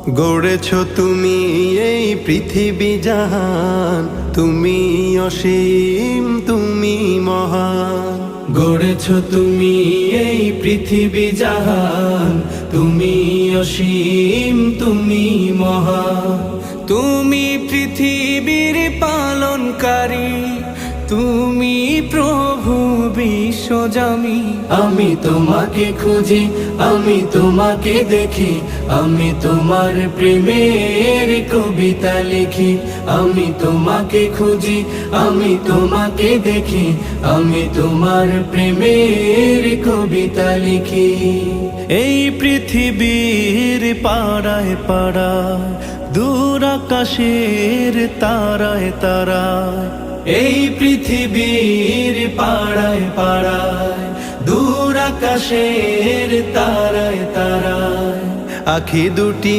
গড়েছ তুমি এই পৃথিবী জাহান, তুমি অসীম, তুমি মহান। গড়েছ তুমি এই পৃথিবী জাহান, তুমি অসীম, তুমি মহান। তুমি পৃথিবীর পালনকারী, তুমি প্রভু বিশ্বজামি। আমি তোমাকে খুঁজি, আমি তোমাকে দেখি, আমি তোমার প্রেমের কবিতা লিখি। আমি তোমাকে খুঁজি, আমি তোমাকে দেখি, আমি তোমার প্রেমের কবিতা লিখি। এই পৃথিবীর পাড়ায় পাড়ায়, দূর আকাশের তারায় তারায়, এই পৃথিবীর পাড়ায় পাড়ায়, দূর আকাশের তারায় তারায়, আখি দুটি